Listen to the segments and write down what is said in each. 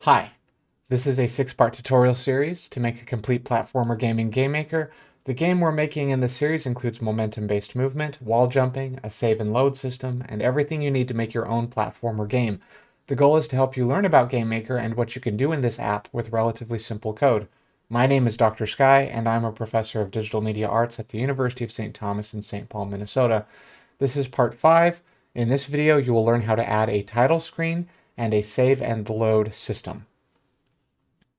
Hi, this is a 6-part tutorial series to make a complete platformer game in Gamemaker. The game we're making in this series includes momentum-based movement, wall jumping, a save and load system, and everything you need to make your own platformer game. The goal is to help you learn about Gamemaker and what you can do in this app with relatively simple code. My name is Dr. Sky, and I'm a professor of digital media arts at the University of St. Thomas in St. Paul, Minnesota. This is part 5. In this video, you will learn how to add a title screen and a save and load system.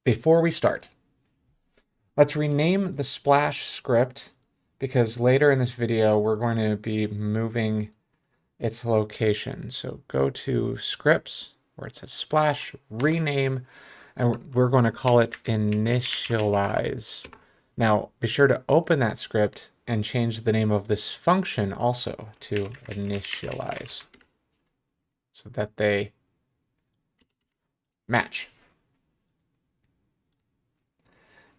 Before we start, let's rename the splash script because later in this video we're going to be moving its location. So go to scripts where it says splash, rename, and we're going to call it initialize. Now be sure to open that script and change the name of this function also to initialize so that they match.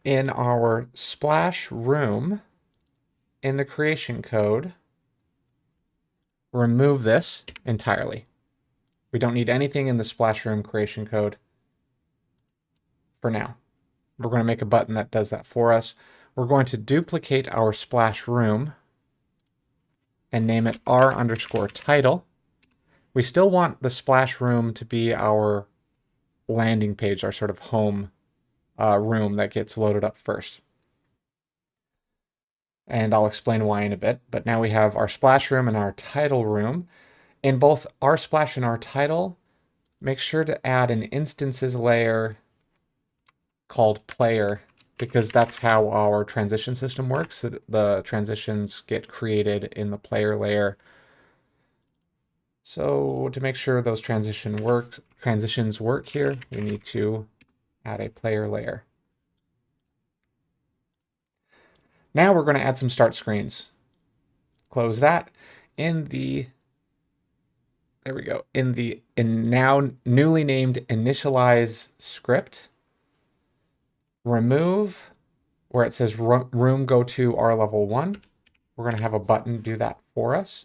In our splash room, in the creation code, remove this entirely. We don't need anything in the splash room creation code for now. We're going to make a button that does that for us. We're going to duplicate our splash room and name it r_title. We still want the splash room to be our landing page, our sort of home room that gets loaded up first. And I'll explain why in a bit. But now we have our splash room and our title room. In both our splash and our title, make sure to add an instances layer called player, because that's how our transition system works. The transitions get created in the player layer. So to make sure those transitions work here, we need to add a player layer. Now we're going to add some start screens. Close that. There we go. In now newly named initialize script, remove where it says room go to R level 1. We're going to have a button do that for us.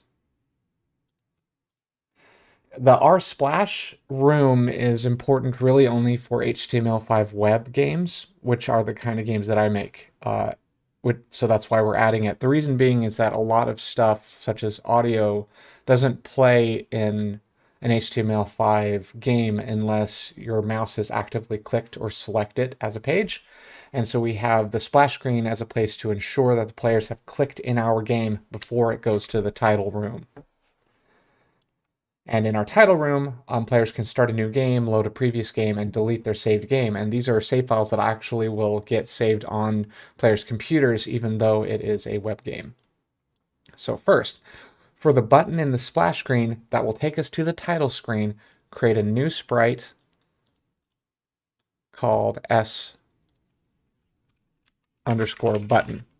The R splash room is important really only for HTML5 web games, which are the kind of games that I make. So that's why we're adding it. The reason being is that a lot of stuff, such as audio, doesn't play in an HTML5 game unless your mouse is actively clicked or selected as a page. And so we have the splash screen as a place to ensure that the players have clicked in our game before it goes to the title room. And in our title room, players can start a new game, load a previous game, and delete their saved game. And these are save files that actually will get saved on players' computers, even though it is a web game. So first, for the button in the splash screen that will take us to the title screen, create a new sprite called s_button.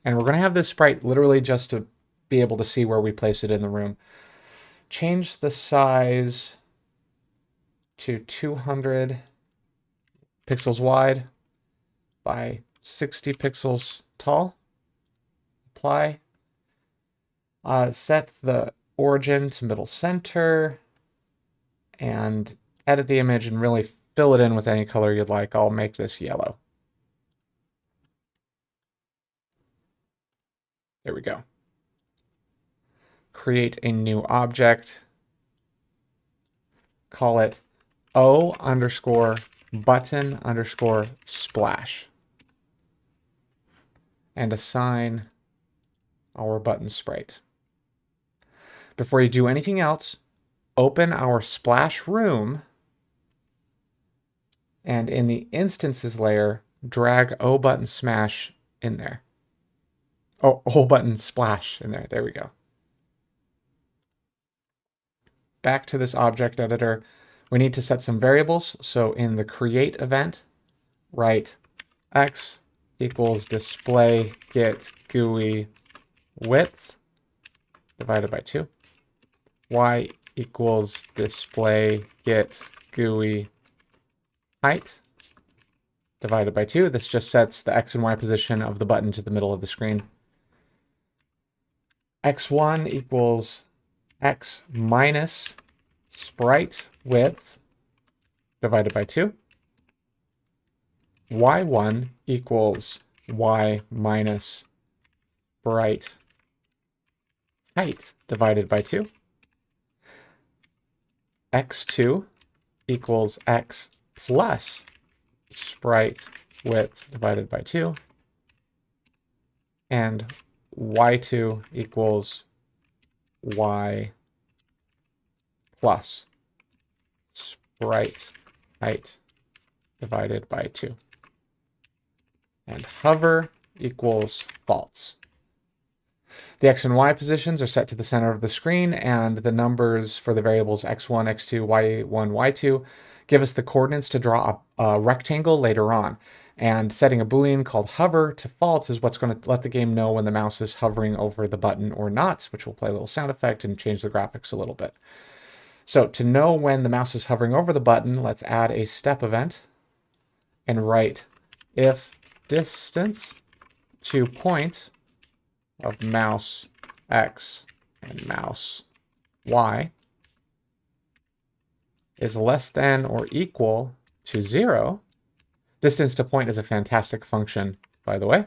And we're going to have this sprite literally just to be able to see where we place it in the room. Change the size to 200 pixels wide by 60 pixels tall. Apply. Set the origin to middle center and edit the image and really fill it in with any color you'd like. I'll make this yellow. There we go. Create a new object. Call it O_button_splash. And assign our button sprite. Before you do anything else, open our splash room and in the instances layer, drag O_button_smash in there. Oh, O_button_splash in there. There we go. Back to this object editor, we need to set some variables. So in the create event, write x equals display get GUI width divided by 2. Y equals display get GUI height divided by 2. This just sets the x and y position of the button to the middle of the screen. x1 equals x minus sprite width divided by 2. y1 equals y minus sprite height divided by 2. x2 equals x plus sprite width divided by 2. And y2 equals y plus sprite height divided by 2. And hover equals false. The x and y positions are set to the center of the screen, and the numbers for the variables x1, x2, y1, y2 give us the coordinates to draw a rectangle later on. And setting a Boolean called hover to false is what's going to let the game know when the mouse is hovering over the button or not, which will play a little sound effect and change the graphics a little bit. So to know when the mouse is hovering over the button, let's add a step event and write if distance to point of mouse X and mouse Y is less than or equal to 0. Distance to point is a fantastic function, by the way.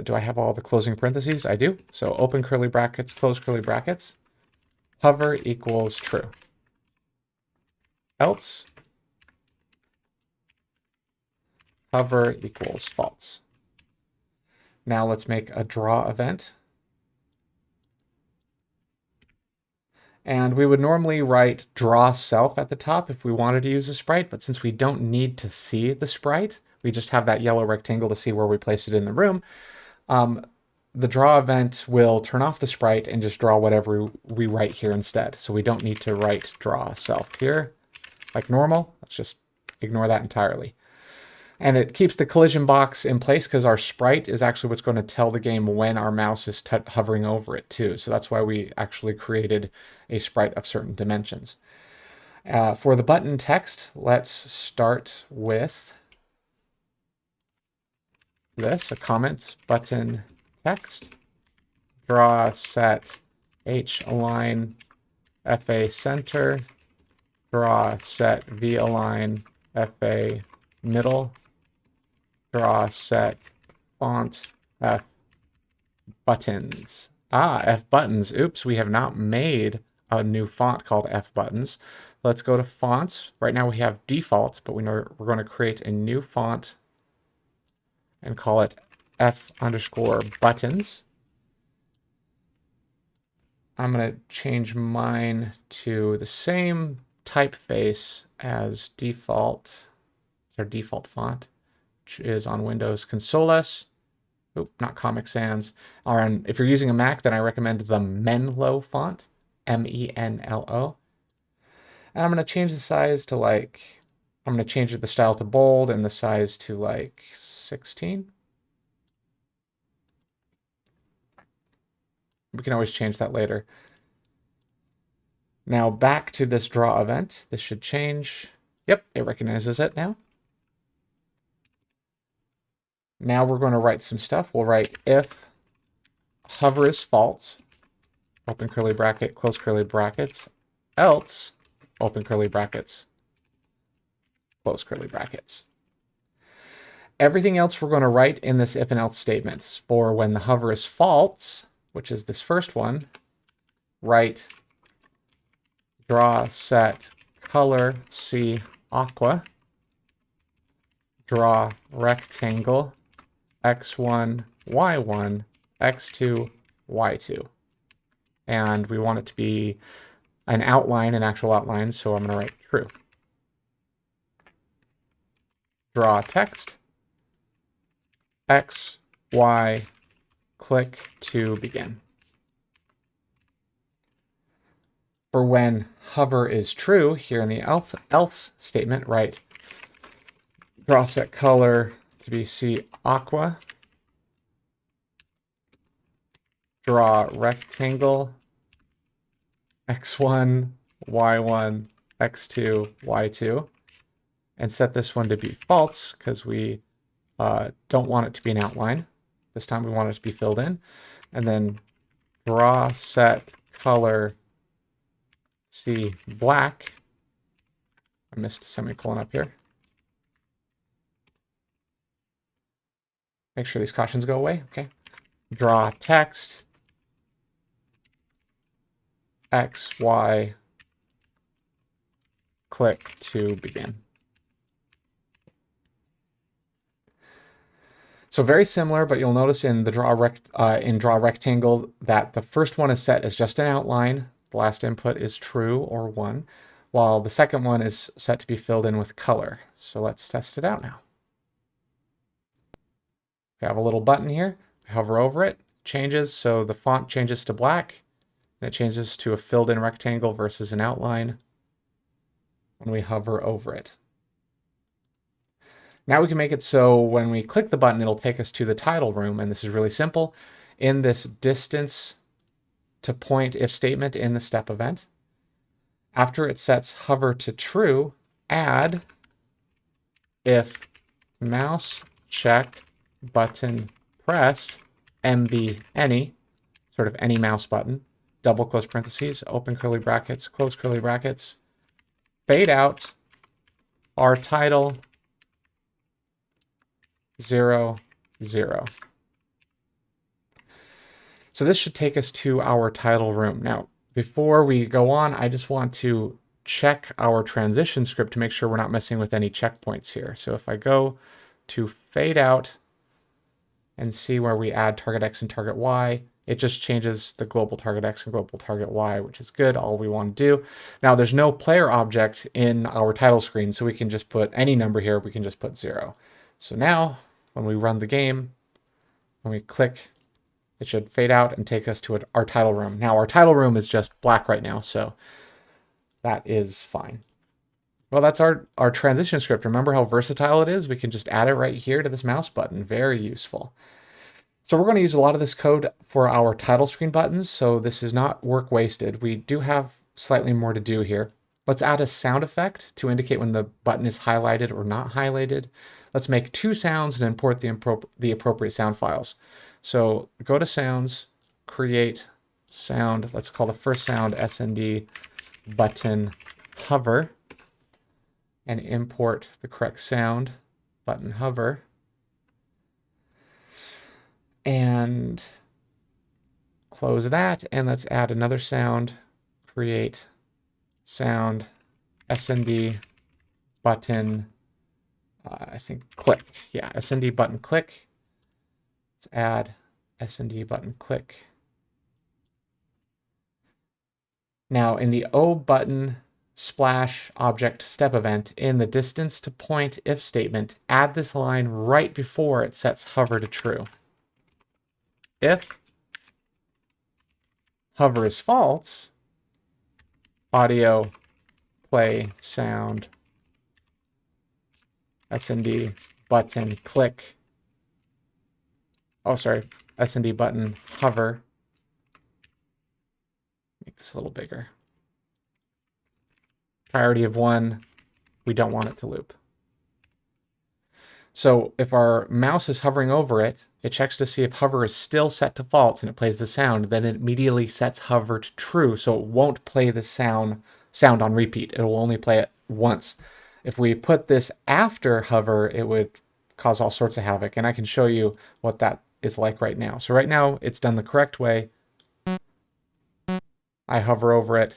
Do I have all the closing parentheses? I do. So open curly brackets, close curly brackets. Hover equals true. Else, hover equals false. Now let's make a draw event. And we would normally write draw self at the top if we wanted to use a sprite, but since we don't need to see the sprite, we just have that yellow rectangle to see where we place it in the room, the draw event will turn off the sprite and just draw whatever we write here instead. So we don't need to write draw self here like normal. Let's just ignore that entirely. And it keeps the collision box in place because our sprite is actually what's going to tell the game when our mouse is hovering over it too. So that's why we actually created a sprite of certain dimensions. For the button text, let's start with this, a comment button text. Draw set H align FA center. Draw set V align FA middle. Draw set font F buttons. F buttons. Oops, we have not made a new font called F buttons. Let's go to fonts. Right now we have default, but we're going to create a new font and call it F underscore buttons. I'm going to change mine to the same typeface as default. It's our default font, which is on Windows Consoles. Oop, not Comic Sans. If you're using a Mac, then I recommend the Menlo font, M-E-N-L-O. And I'm going to change the size to I'm going to change the style to bold and the size to 16. We can always change that later. Now back to this draw event. This should change. Yep, it recognizes it now. Now we're going to write some stuff. We'll write if hover is false, open curly bracket, close curly brackets, else, open curly brackets, close curly brackets. Everything else we're going to write in this if and else statements. For when the hover is false, which is this first one, write draw set color C aqua, draw rectangle x1, y1, x2, y2. And we want it to be an outline, an actual outline, so I'm going to write true. Draw text, x, y, click to begin. For when hover is true, here in the else statement, write draw set color to be C aqua, draw rectangle x1, y1, x2, y2, and set this one to be false because we don't want it to be an outline. This time we want it to be filled in. And then draw set color C black. I missed a semicolon up here. Make sure these cautions go away. Okay. Draw text. X, Y, click to begin. So very similar, but you'll notice in the draw rectangle that the first one is set as just an outline. The last input is true or 1, while the second one is set to be filled in with color. So let's test it out now. We have a little button here. We hover over it, changes, so the font changes to black, and it changes to a filled in rectangle versus an outline when we hover over it. Now we can make it so when we click the button, it'll take us to the title room, and this is really simple. In this distance to point if statement in the step event, after it sets hover to true, add if mouse check button pressed MB any, sort of any mouse button, double close parentheses, open curly brackets, close curly brackets, fade out our title 0, 0. So this should take us to our title room. Now, before we go on, I just want to check our transition script to make sure we're not messing with any checkpoints here. So if I go to fade out and see where we add target X and target Y, it just changes the global target X and global target Y, which is good, all we want to do. Now there's no player object in our title screen, so we can just put any number here, we can just put 0. So now, when we run the game, when we click, it should fade out and take us to our title room. Now our title room is just black right now, so that is fine. Well, that's our transition script. Remember how versatile it is? We can just add it right here to this mouse button. Very useful. So we're going to use a lot of this code for our title screen buttons, so this is not work wasted. We do have slightly more to do here. Let's add a sound effect to indicate when the button is highlighted or not highlighted. Let's make 2 sounds and import the appropriate sound files. So go to sounds, create sound. Let's call the first sound SND button hover, and import the correct sound, button hover. And close that, and let's add another sound, create sound SND button, I think click. Yeah, SND button click. Let's add SND button click. Now in the O button splash object step event, in the distance to point if statement, add this line right before it sets hover to true. If hover is false, audio play sound SND button click. Oh, sorry, SND button hover. Make this a little bigger. Priority of 1, we don't want it to loop. So if our mouse is hovering over it, it checks to see if hover is still set to false and it plays the sound, then it immediately sets hover to true, so it won't play the sound on repeat. It will only play it once. If we put this after hover, it would cause all sorts of havoc, and I can show you what that is like right now. So right now, it's done the correct way. I hover over it,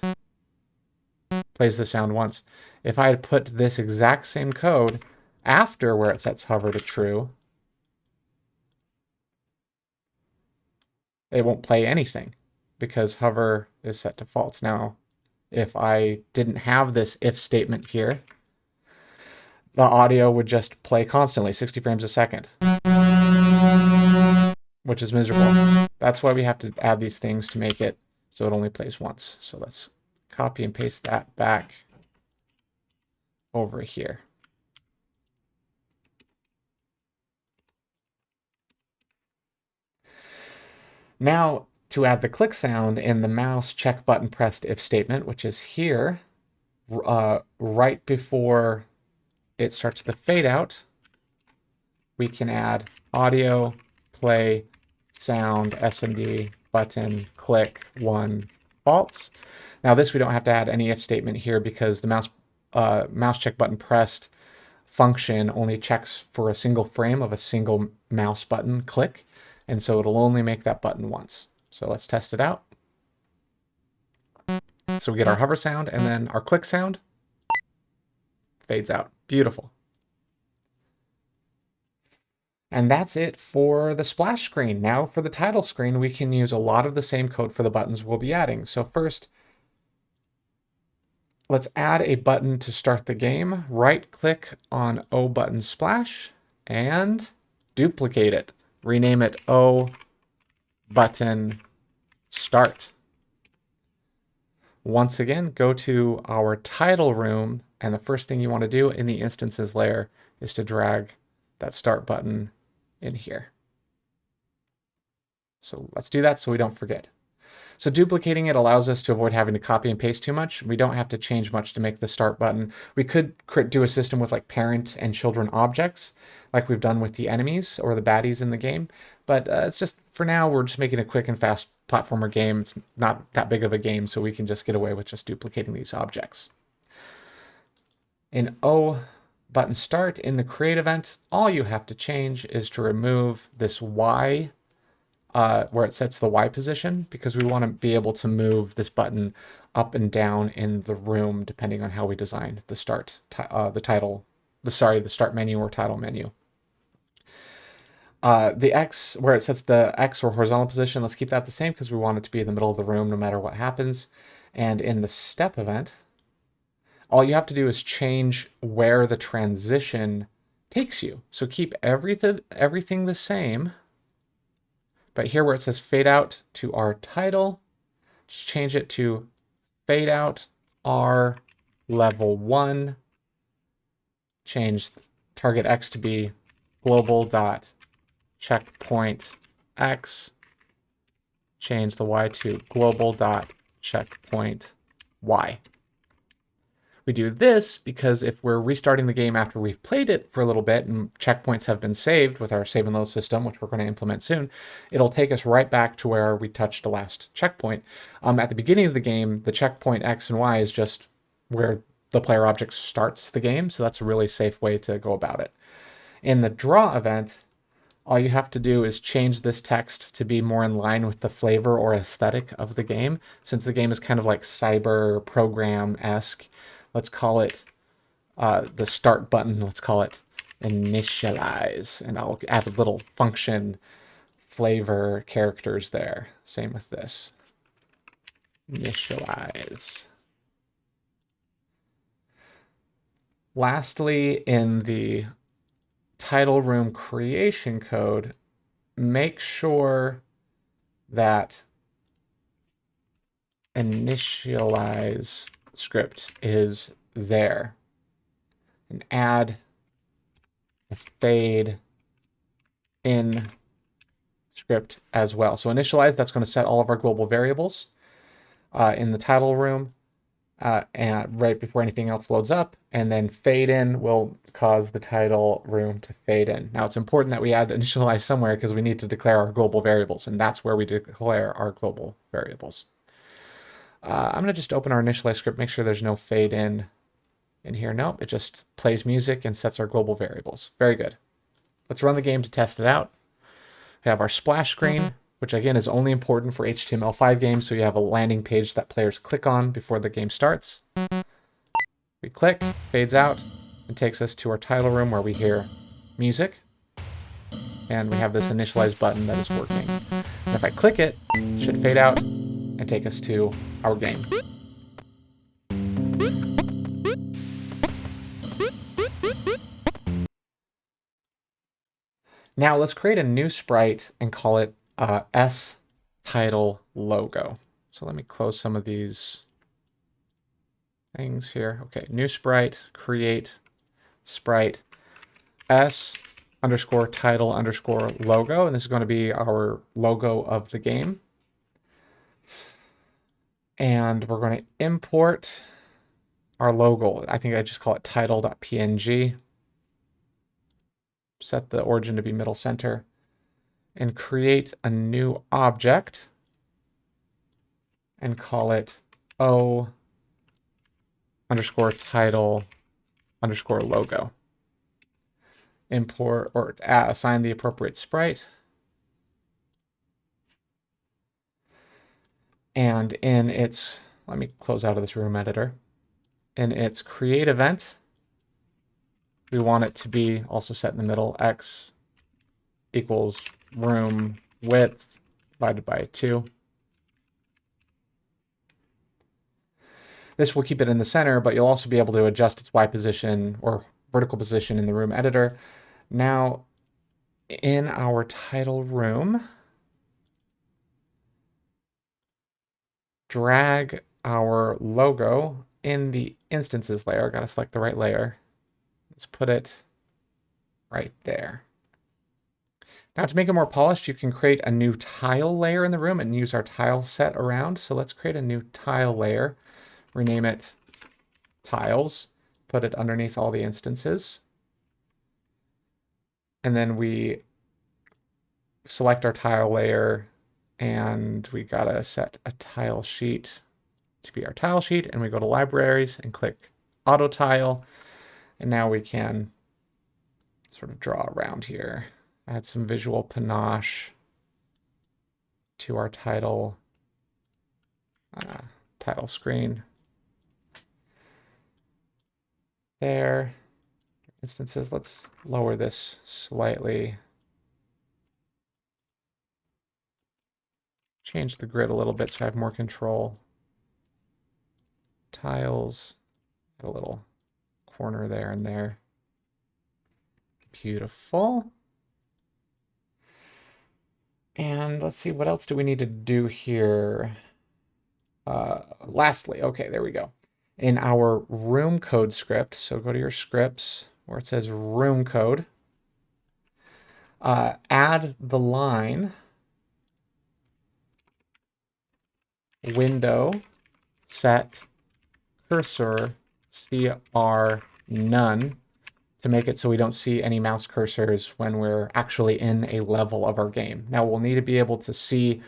plays the sound once. If I had put this exact same code after where it sets hover to true, it won't play anything because hover is set to false. Now, if I didn't have this if statement here, the audio would just play constantly, 60 frames a second, which is miserable. That's why we have to add these things to make it so it only plays once. So let's copy and paste that back over here. Now, to add the click sound in the mouse check button pressed if statement, which is here, right before it starts the fade out, we can add audio play sound SMD button click 1 false. Now this we don't have to add any if statement here because the mouse check button pressed function only checks for a single frame of a single mouse button click, and so it'll only make that button once. So let's test it out. So we get our hover sound, and then our click sound fades out. Beautiful. And that's it for the splash screen. Now for the title screen, we can use a lot of the same code for the buttons we'll be adding. So first, let's add a button to start the game. Right-click on O button splash and duplicate it. Rename it O button start. Once again, go to our title room, and the first thing you want to do in the instances layer is to drag that start button in here. So let's do that so we don't forget. So duplicating it allows us to avoid having to copy and paste too much. We don't have to change much to make the start button. We could do a system with like parent and children objects, like we've done with the enemies or the baddies in the game. But it's just, for now, we're just making a quick and fast platformer game. It's not that big of a game, so we can just get away with just duplicating these objects. In O button start, in the create event, all you have to change is to remove this Y where it sets the Y position, because we want to be able to move this button up and down in the room depending on how we design the start, the start menu or title menu. The X, where it sets the X or horizontal position, let's keep that the same because we want it to be in the middle of the room no matter what happens. And in the step event, all you have to do is change where the transition takes you. So keep everything the same. But here where it says fade out to our title, just change it to fade out R level 1. Change target X to be global dot checkpoint X. Change the Y to global dot checkpoint Y. We do this because if we're restarting the game after we've played it for a little bit and checkpoints have been saved with our save and load system, which we're going to implement soon, it'll take us right back to where we touched the last checkpoint. At the beginning of the game, the checkpoint X and Y is just where the player object starts the game, so that's a really safe way to go about it. In the draw event, all you have to do is change this text to be more in line with the flavor or aesthetic of the game. Since the game is kind of like cyber program-esque, let's call it the start button, let's call it initialize. And I'll add a little function flavor characters there. Same with this. Initialize. Lastly, in the title room creation code, make sure that initialize script is there, and add a fade in script as well. So initialize, that's going to set all of our global variables in the title room and right before anything else loads up, and then fade in will cause the title room to fade in. Now it's important that we add initialize somewhere because we need to declare our global variables, and that's where we declare our global variables. I'm going to just open our initialize script, make sure there's no fade in here. Nope, it just plays music and sets our global variables. Very good. Let's run the game to test it out. We have our splash screen, which again is only important for HTML5 games, so you have a landing page that players click on before the game starts. We click, fades out, and takes us to our title room where we hear music. And we have this initialize button that is working. And if I click it, it should fade out and take us to our game. Now let's create a new sprite and call it S title logo. So let me close some of these things here. Okay, new sprite, create sprite S underscore title underscore logo. And this is going to be our logo of the game. And we're going to import our logo. I think I just call it title.png. Set the origin to be middle center. And create a new object and call it O underscore title underscore logo. import or assign the appropriate sprite. And in its, let me close out of this room editor. In its create event, we want it to be also set in the middle, x equals room width divided by 2. This will keep it in the center, but you'll also be able to adjust its Y position or vertical position in the room editor. Now, in our title room, drag our logo in the instances layer. Got to select the right layer. Let's put it right there. Now to make it more polished, you can create a new tile layer in the room and use our tile set around. So let's create a new tile layer, rename it tiles, put it underneath all the instances. And then we select our tile layer and we gotta set a tile sheet to be our tile sheet. And we go to libraries and click auto tile. And now we can sort of draw around here. Add some visual panache to our title screen. There. Instances, let's lower this slightly. Change the grid a little bit so I have more control. Tiles, a little corner there and there. Beautiful. And let's see, what else do we need to do here? Lastly, okay, there we go. In our room code script, so go to your scripts where it says room code, add the line window set cursor CR none to make it so we don't see any mouse cursors when we're actually in a level of our game. Now we'll need to be able to see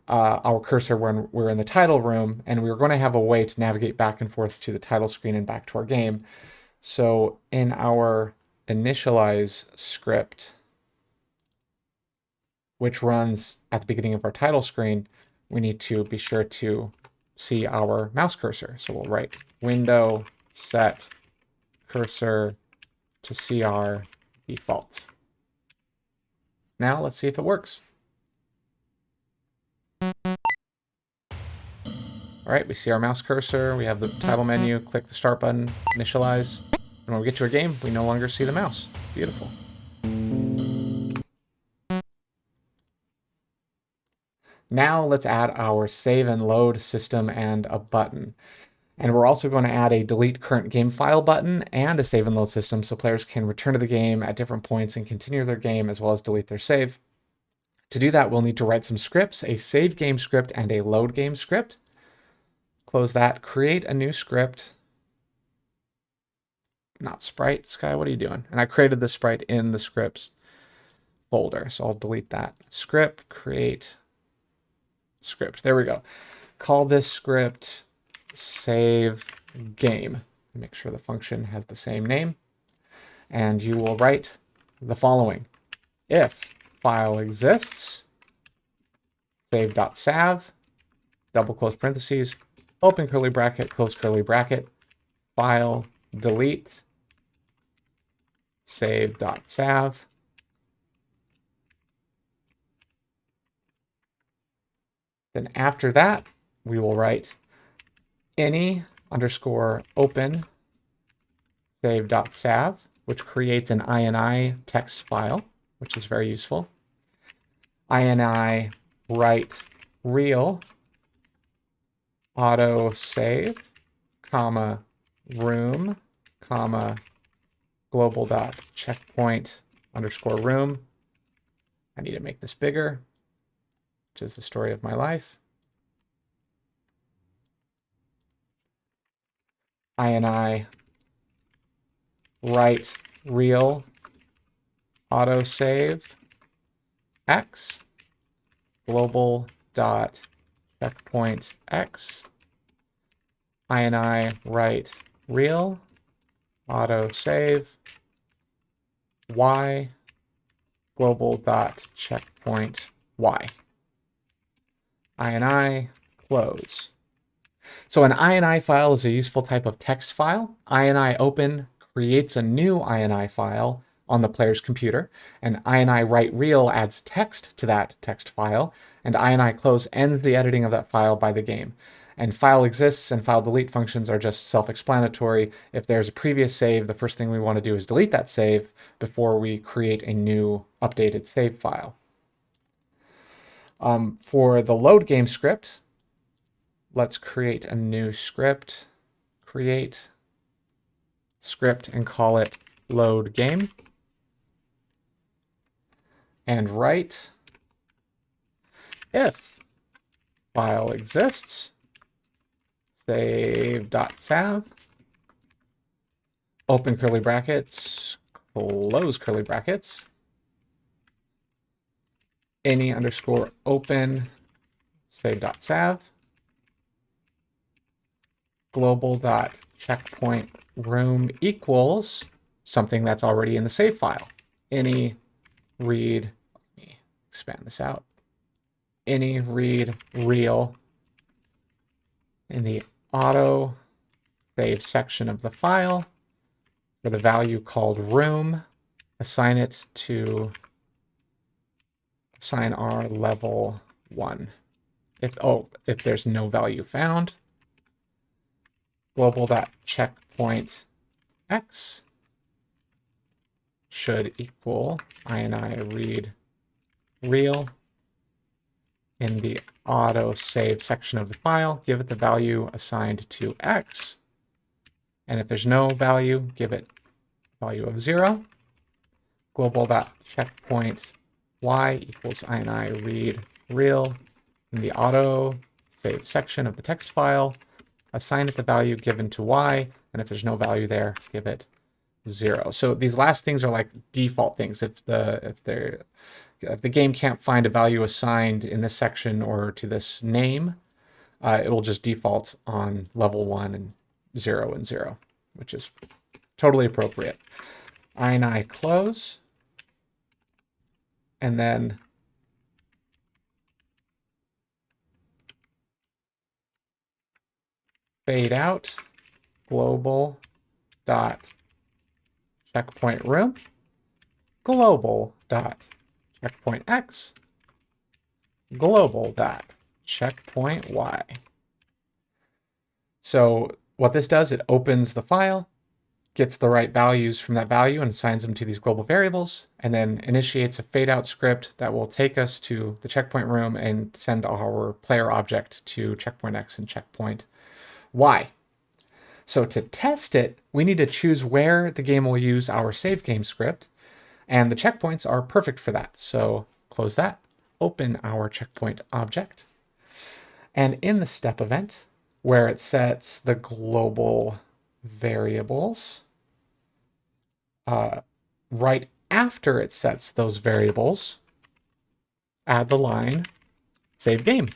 our cursor when we're in the title room, and we're going to have a way to navigate back and forth to the title screen and back to our game. So in our initialize script, which runs at the beginning of our title screen, we need to be sure to see our mouse cursor. So we'll write window set cursor to CR default. Now let's see if it works. All right, we see our mouse cursor, we have the title menu, click the start button, initialize, and when we get to a game, we no longer see the mouse. Beautiful. Now let's add our save and load system and a button. And we're also going to add a delete current game file button and a save and load system so players can return to the game at different points and continue their game as well as delete their save. To do that, we'll need to write some scripts, a save game script and a load game script. Close that, create a new script. Not sprite, Sky, what are you doing? And I created the sprite in the scripts folder, so I'll delete that. Script, create script. There we go. Call this script save game. Make sure the function has the same name. And you will write the following. If file exists, save.sav, double close parentheses, open curly bracket, close curly bracket, file delete, save.sav. Then after that, we will write any underscore open save.sav, which creates an ini text file, which is very useful. ini write real auto save, comma room, comma global dot checkpoint underscore room. I need to make this bigger, which is the story of my life. ini write real autosave x global dot checkpoint x ini write real autosave y global dot checkpoint y. ini close. So an ini file is a useful type of text file. ini open creates a new ini file on the player's computer, and ini write real adds text to that text file, and ini close ends the editing of that file by the game. And file exists and file delete functions are just self-explanatory. If there's a previous save, the first thing we want to do is delete that save before we create a new updated save file. For the load game script, let's create a new script. Create script and call it load game. And write if file exists, save.sav, open curly brackets, close curly brackets, any underscore open save.sav, global dot checkpoint room equals something that's already in the save file. Any read, let me expand this out, any read real in the auto save section of the file for the value called room, assign it to assign R level 1. If there's no value found, global.checkpoint x should equal ini read real in the auto save section of the file, give it the value assigned to x, and if there's no value, give it value of 0. Global.checkpoint y equals ini read real in the auto save section of the text file, assign it the value given to y, and if there's no value there, give it 0. So these last things are like default things. If the game can't find a value assigned in this section or to this name, it will just default on level 1 and 0 and 0, which is totally appropriate. ini close, and then fade out global dot checkpoint room, global dot checkpoint x, global dot checkpoint y. So what this does, it opens the file, gets the right values from that value and assigns them to these global variables, and then initiates a fade out script that will take us to the checkpoint room and send our player object to checkpoint x and checkpoint y. So to test it, we need to choose where the game will use our save game script, and the checkpoints are perfect for that. So close that, open our checkpoint object, and in the step event, where it sets the global variables, right after it sets those variables, add the line save game.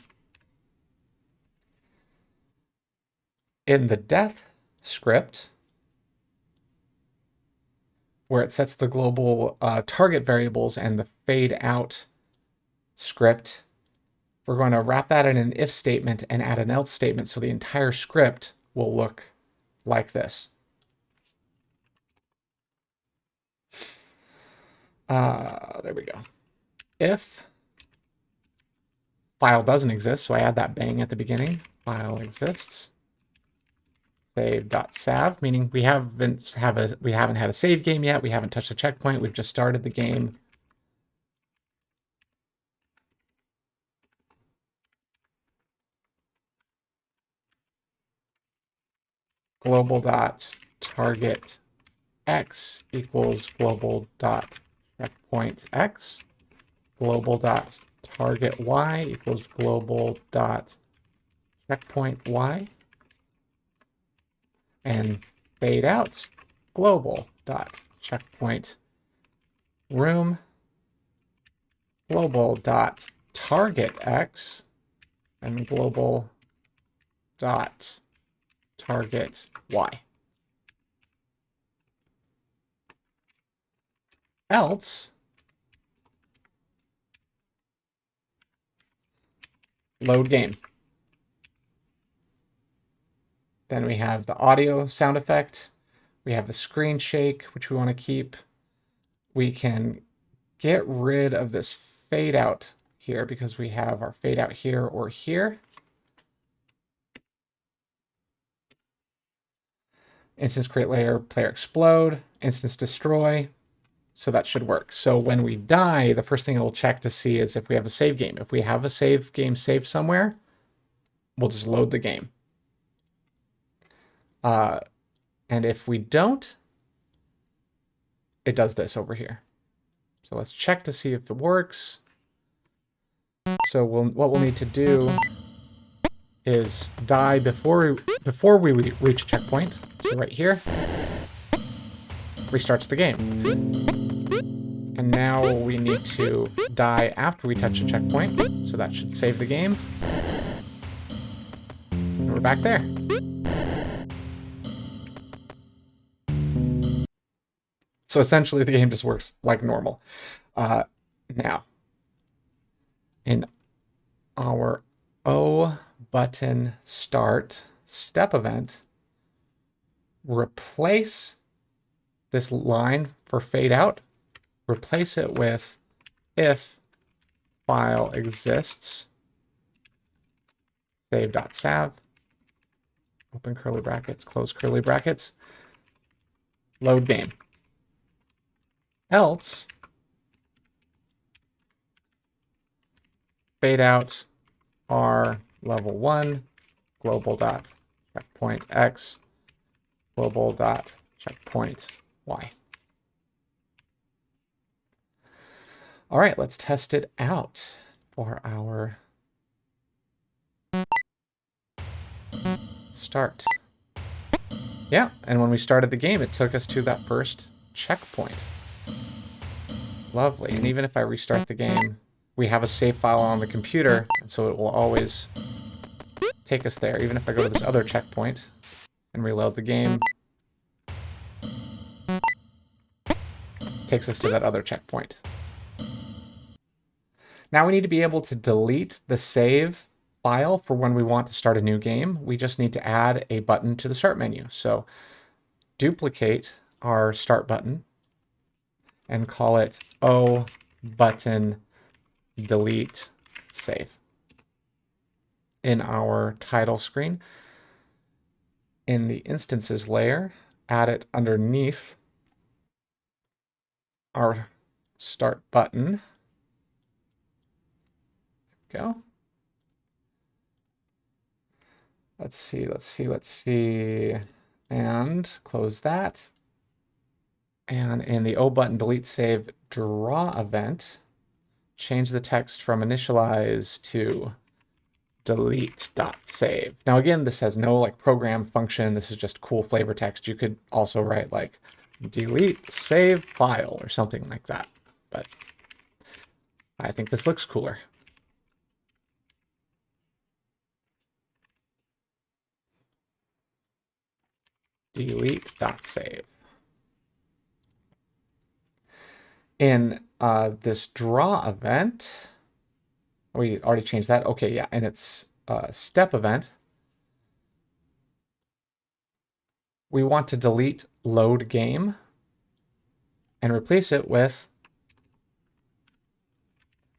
In the death script, where it sets the global target variables and the fade out script, we're going to wrap that in an if statement and add an else statement, so the entire script will look like this. There we go. If file doesn't exist, so I add that bang at the beginning, file exists, save.sav, meaning we haven't had a save game yet, we haven't touched a checkpoint, we've just started the game. Global.target x equals global.checkpoint x, global.target y equals global.checkpoint y, and fade out global.checkpoint room, global.target x, and global.target y. else load game. Then we have the audio sound effect. We have the screen shake, which we want to keep. We can get rid of this fade out here because we have our fade out here or here. Instance create layer, player explode, instance destroy. So that should work. So when we die, the first thing it will check to see is if we have a save game. If we have a save game saved somewhere, we'll just load the game. And if we don't, it does this over here. So let's check to see if it works. So what we'll need to do is die before we reach a checkpoint. So right here, restarts the game. And now we need to die after we touch a checkpoint. So that should save the game. And we're back there. So essentially the game just works like normal. Now, in our O button start step event, replace this line for fade out, replace it with if file exists, save.sav, open curly brackets, close curly brackets, load game. Else, fade out r level 1 global dot checkpoint x global dot checkpoint y. All right, let's test it out for our start. Yeah, and when we started the game, it took us to that first checkpoint. Lovely. And even if I restart the game, we have a save file on the computer, and so it will always take us there. Even if I go to this other checkpoint and reload the game, takes us to that other checkpoint. Now we need to be able to delete the save file for when we want to start a new game. We just need to add a button to the start menu. So duplicate our start button and call it O button delete save. In our title screen, in the instances layer, add it underneath our start button. Go. Let's see. And close that. And in the O button delete save draw event, change the text from initialize to delete.save. Now again, this has no like program function. This is just cool flavor text. You could also write like delete save file or something like that. But I think this looks cooler. Delete.save. In this draw event, we already changed that. Okay, yeah, and it's step event. We want to delete load game and replace it with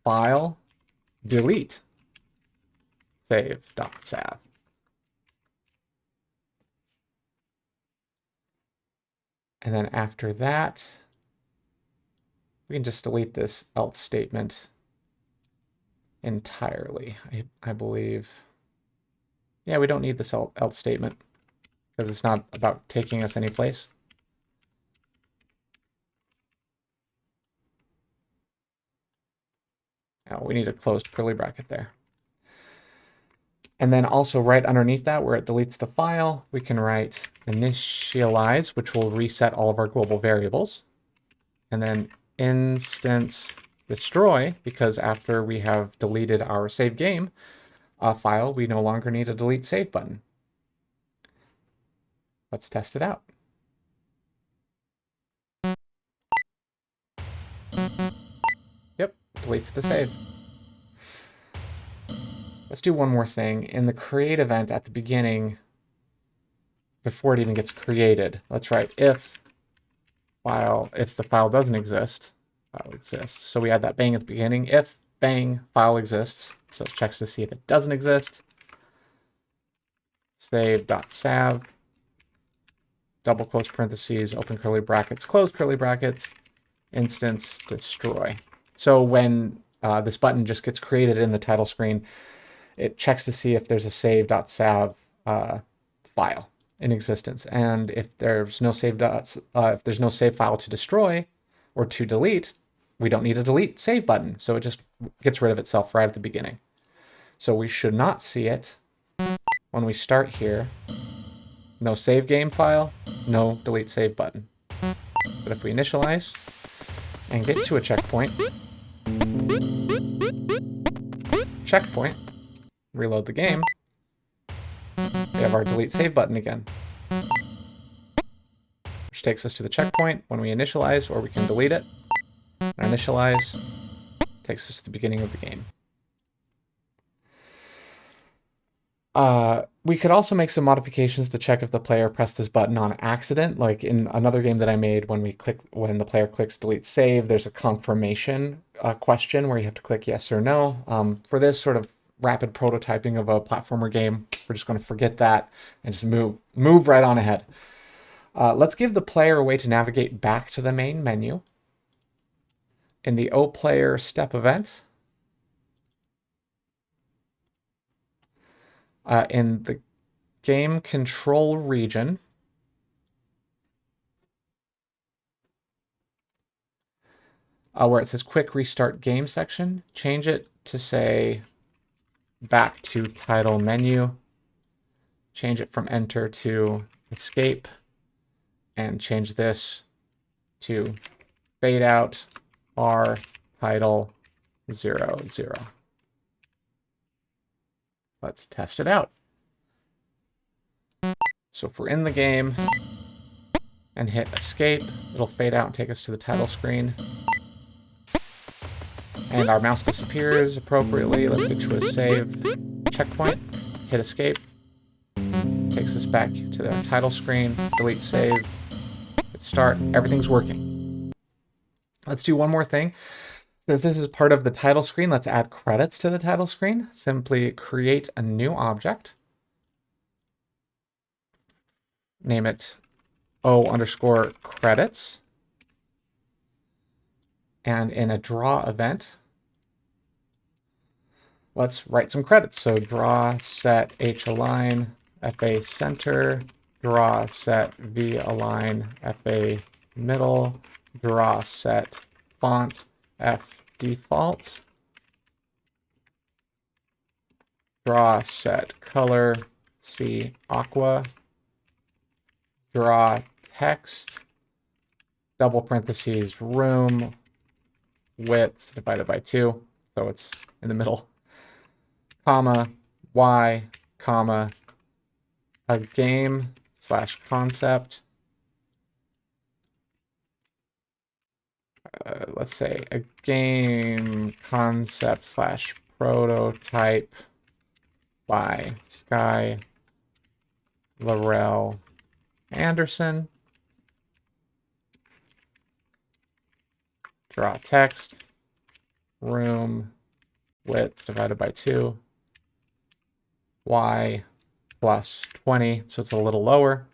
file delete save.sav. And then after that, we can just delete this else statement entirely, I believe. Yeah, we don't need this else statement because it's not about taking us anyplace. Now we need a closed curly bracket there. And then also right underneath that, where it deletes the file, we can write initialize, which will reset all of our global variables. And then instance destroy, because after we have deleted our save game file, we no longer need a delete save button. Let's test it out. Yep, deletes the save. Let's do one more thing. In the create event at the beginning, before it even gets created, let's write if the file doesn't exist, file exists. So we add that bang at the beginning. If bang file exists, so it checks to see if it doesn't exist. Save.sav, double close parentheses, open curly brackets, close curly brackets, instance destroy. So when this button just gets created in the title screen, it checks to see if there's a save.sav file in existence, and if there's no save file to destroy or to delete, we don't need a delete save button, so it just gets rid of itself right at the beginning. So we should not see it when we start here. No save game file, no delete save button. But if we initialize and get to a checkpoint, reload the game, we have our delete save button again, which takes us to the checkpoint when we initialize, or we can delete it. And initialize takes us to the beginning of the game. We could also make some modifications to check if the player pressed this button on accident. Like in another game that I made, when the player clicks delete save, there's a confirmation question where you have to click yes or no. For this sort of rapid prototyping of a platformer game, we're just going to forget that and just move right on ahead. Let's give the player a way to navigate back to the main menu. In the OPlayer step event, in the game control region, where it says quick restart game section, change it to say back to title menu, change it from enter to escape, and change this to fade out R title 0, 0. Let's test it out. So if we're in the game and hit escape, it'll fade out and take us to the title screen. And our mouse disappears appropriately. Let's get to a save checkpoint, hit escape, takes us back to the title screen, delete save, hit start, everything's working. Let's do one more thing. Since this is part of the title screen, let's add credits to the title screen. Simply create a new object. Name it O_credits. And in a draw event, let's write some credits. So draw set H align, FA center, draw set V align, FA middle, draw set font F default, draw set color C aqua, draw text, double parentheses room width divided by 2, so it's in the middle, comma Y, comma a game/concept. Let's say a game concept/prototype by Sky Laurel Anderson. Draw text, room width divided by 2, Y plus 20, so it's a little lower.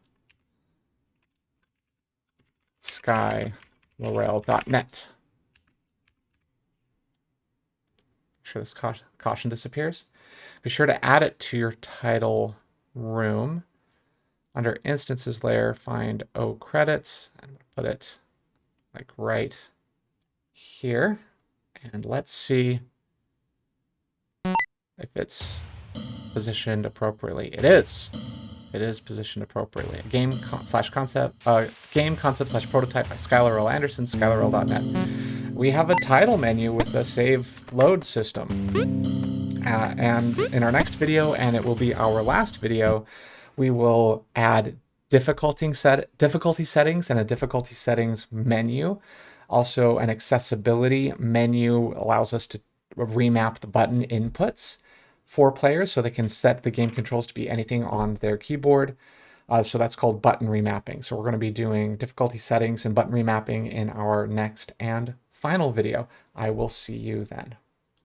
SkyLaurel.net. Make sure this caution disappears. Be sure to add it to your title room. Under instances layer, find O credits and put it like right here. And let's see if it's positioned appropriately. It is. It is positioned appropriately. Game concept/prototype by Skylar L. Anderson, SkylarL.net. We have a title menu with a save load system. And in our next video, and it will be our last video, we will add difficulty settings and a difficulty settings menu. Also, an accessibility menu allows us to remap the button inputs for players so they can set the game controls to be anything on their keyboard. So that's called button remapping. So we're going to be doing difficulty settings and button remapping in our next and final video. I will see you then.